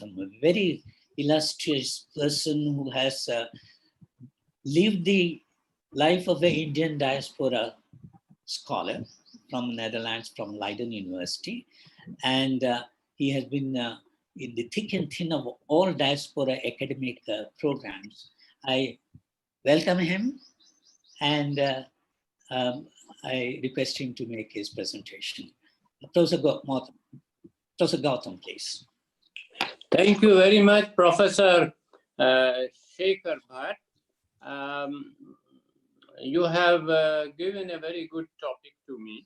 a very illustrious person who has lived the life of an Indian diaspora scholar from Netherlands, from Leiden University. And he has been in the thick and thin of all diaspora academic programs. I welcome him, and I request him to make his presentation. Professor Gautam, please. Thank you very much, Professor Shekhar Bhatt. You have given a very good topic to me,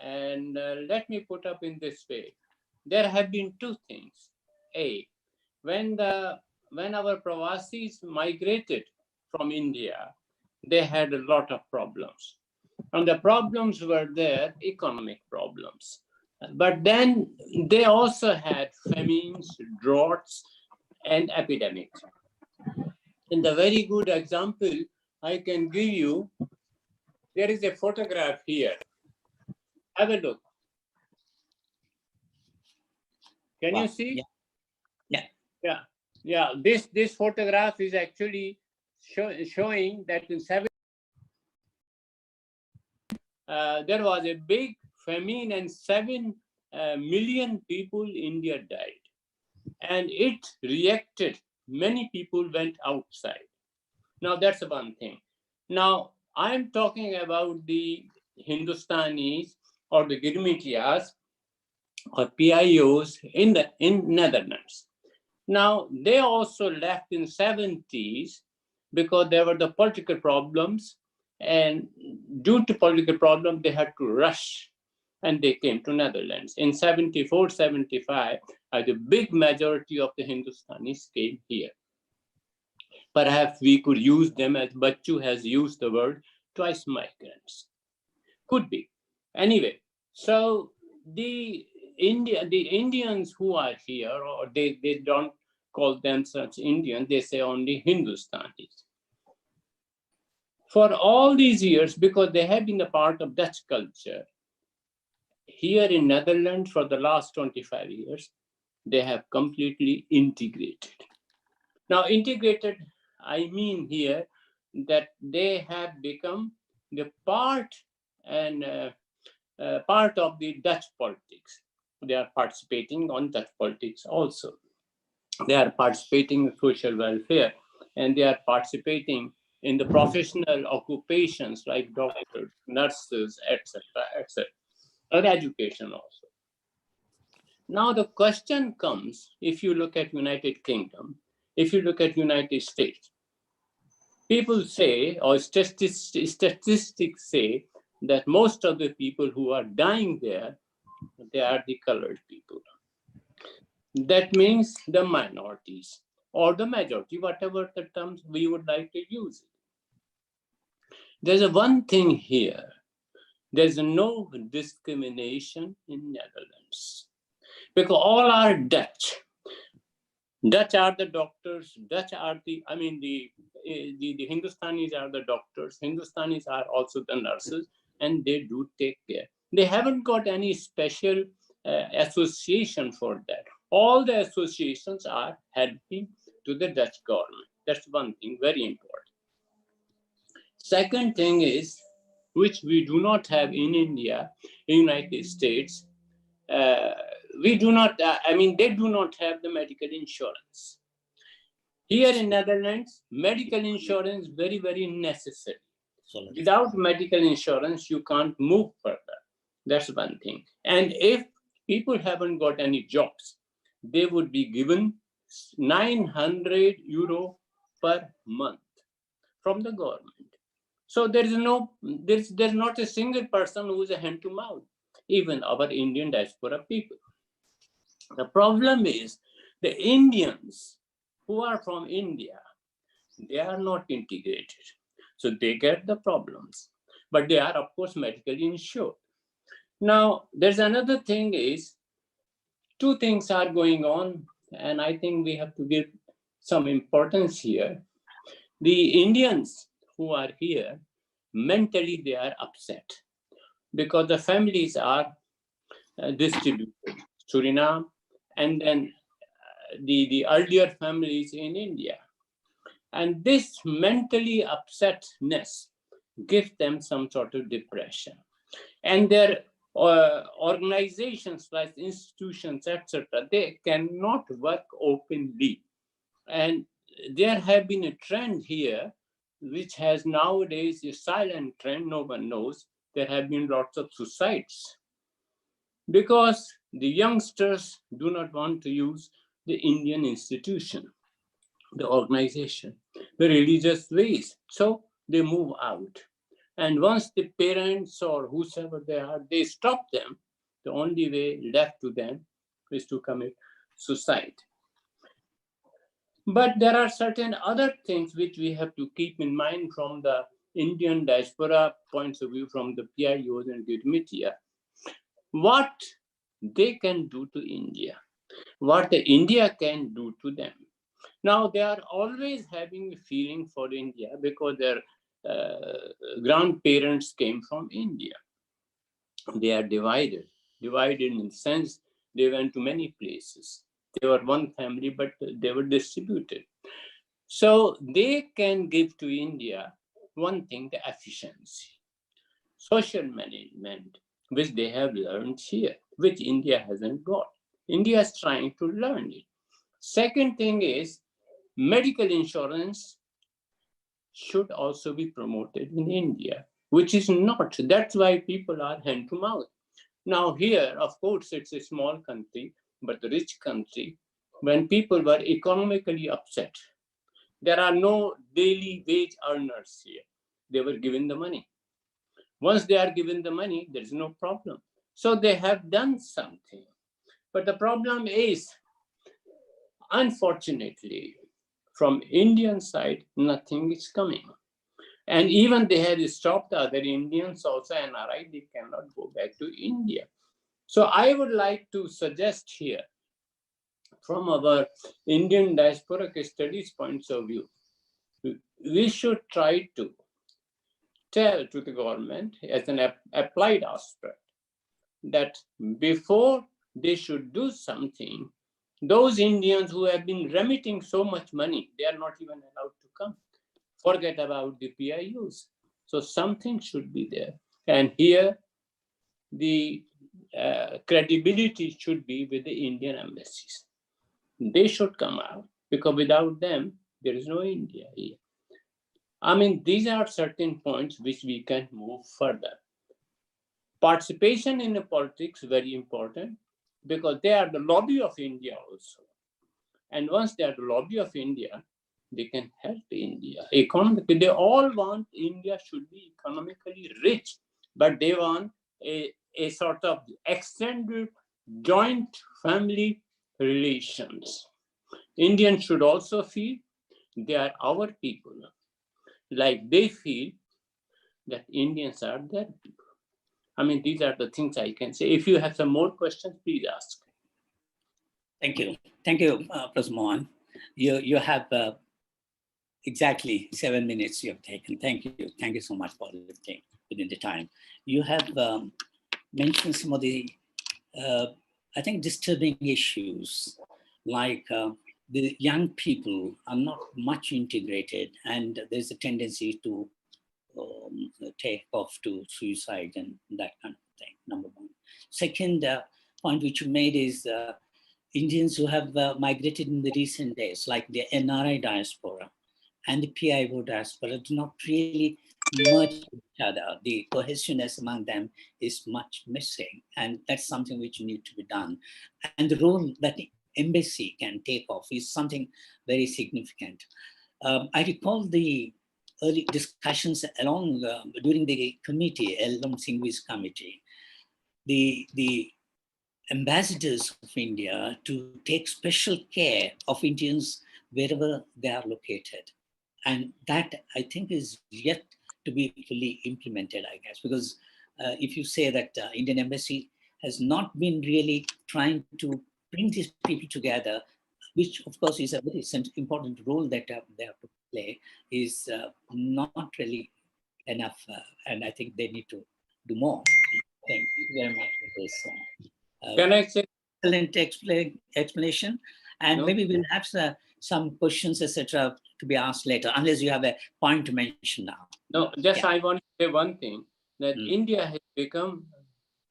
and let me put up in this way. There have been two things. A, when our Pravasis migrated from India, they had a lot of problems. And the problems were there, economic problems. But then they also had famines, droughts, and epidemics. And the very good example I can give you, there is a photograph here. Have a look. Can you see? Yeah. This photograph is actually showing that in there was a big famine and 7 million people in India died. And it reacted. Many people went outside. Now that's one thing. Now I'm talking about the Hindustanis or the Girmitias or PIOs in Netherlands. Now they also left in 70s because there were the political problems, and due to political problems they had to rush, and they came to Netherlands. In 74, 75, the big majority of the Hindustanis came here. Perhaps we could use them, as Bachchu has used the word, twice migrants. Could be. Anyway, so the Indians who are here, or they don't call themselves Indian, they say only Hindustanis. For all these years, because they have been a part of Dutch culture, here in Netherlands for the last 25 years, they have completely integrated. Now, integrated, I mean here that they have become the part of the Dutch politics. They are participating on Dutch politics also. They are participating in social welfare, and they are participating in the professional occupations like doctors, nurses, etc., etc., or education also. Now the question comes, if you look at United Kingdom, if you look at United States, people say, or statistics say, that most of the people who are dying there, they are the colored people. That means the minorities or the majority, whatever the terms we would like to use. There's one thing here. There's no discrimination in Netherlands because all are Dutch. Dutch are the doctors. Dutch are the Hindustanis are the doctors. Hindustanis are also the nurses, and they do take care. They haven't got any special association for that. All the associations are helping to the Dutch government. That's one thing, very important. Second thing is, which we do not have in India, in United States, we do not, they do not have the medical insurance. Here in Netherlands, medical insurance is very, very necessary. Without medical insurance, you can't move further. That's one thing. And if people haven't got any jobs, they would be given 900 euro per month from the government. So there's not a single person who is a hand to mouth, even our Indian diaspora people. The problem is the Indians who are from India, they are not integrated. So they get the problems, but they are of course medically insured. Now, there's another thing is, two things are going on, and I think we have to give some importance here. The Indians who are here, mentally they are upset because the families are distributed. Suriname, and then the earlier families in India. And this mentally upsetness gives them some sort of depression. And their organizations like institutions, etc., they cannot work openly. And there have been a trend here, which has nowadays a silent trend, no one knows. There have been lots of suicides because the youngsters do not want to use the Indian institution, the organization, the religious ways. So they move out. And once the parents or whosoever they are, they stop them, the only way left to them is to commit suicide. But there are certain other things which we have to keep in mind from the Indian diaspora points of view, from the PIOs and Gurmitia. What they can do to India, what the India can do to them. Now, they are always having a feeling for India because their grandparents came from India. They are divided in the sense they went to many places. They were one family, but they were distributed. So they can give to India one thing, the efficiency, social management, which they have learned here, which India hasn't got. India is trying to learn it. Second thing is medical insurance should also be promoted in India, which is not. That's why people are hand to mouth. Now here, of course, it's a small country, but a rich country. When people were economically upset, there are no daily wage earners here. They were given the money. Once they are given the money, there's no problem. So they have done something. But the problem is, unfortunately, from Indian side, nothing is coming. And even they have stopped other Indians also, NRI, they cannot go back to India. So I would like to suggest here, from our Indian diaspora studies points of view, we should try to tell to the government as an applied aspect that before they should do something, those Indians who have been remitting so much money, they are not even allowed to come. Forget about the PIUs. So something should be there. And here, the credibility should be with the Indian embassies. They should come out, because without them, there is no India here. I mean, these are certain points which we can move further. Participation in the politics is very important, because they are the lobby of India also. And once they are the lobby of India, they can help India economically. They all want India should be economically rich, but they want a sort of extended joint family relations. Indians should also feel they are our people, like they feel that Indians are their people. I mean, these are the things I can say. If you have some more questions, please ask. Thank you, Prof. Mohan. You have exactly 7 minutes you have taken. Thank you so much for everything within the time. You have mentioned some of the, I think, disturbing issues, like the young people are not much integrated, and there's a tendency to take off to suicide and that kind of thing, number one. Second point which you made is Indians who have migrated in the recent days, like the NRI diaspora and the PIO diaspora, do not really merge each other. The cohesiveness among them is much missing, and that's something which need to be done. And the role that the embassy can take off is something very significant. I recall the early discussions along during the committee, Ellam Singhvi's committee, the ambassadors of India to take special care of Indians wherever they are located. And that, I think, is yet to be fully implemented, I guess, because if you say that Indian embassy has not been really trying to bring these people together, which of course is a very important role that they have to play, is not really enough. And I think they need to do more. Thank you very much for this. Can I say? Excellent explanation. And No? maybe we'll have some questions, etc., to be asked later, unless you have a point to mention now. No, just Yeah. I want to say one thing, that Mm. India has become,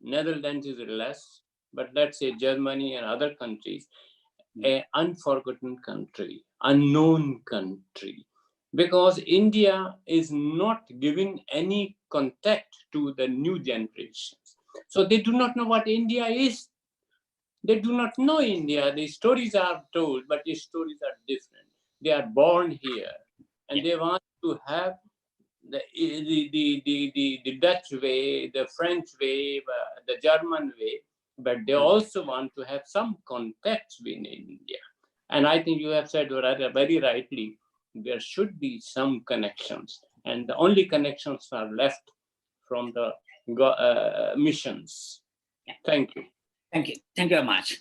Netherlands is less, but let's say Germany and other countries, an unforgotten country, unknown country, because India is not giving any contact to the new generations. So they do not know what India is. They do not know India. The stories are told, but the stories are different. They are born here, and they want to have the Dutch way, the French way, the German way, but they also want to have some contact with India. And I think you have said very rightly, there should be some connections, and the only connections are left from the missions. Yeah. Thank you. Thank you. Thank you very much.